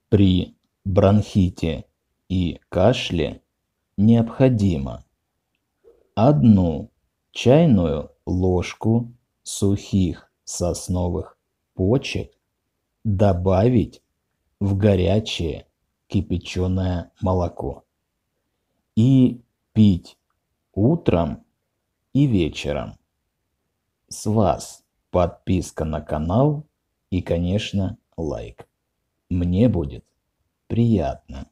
При бронхите и кашле необходимо 1 чайную ложку сухих сосновых почек добавить в горячее кипяченое молоко и пить утром и вечером. С вас подписка на канал и, конечно, лайк. Мне будет приятно.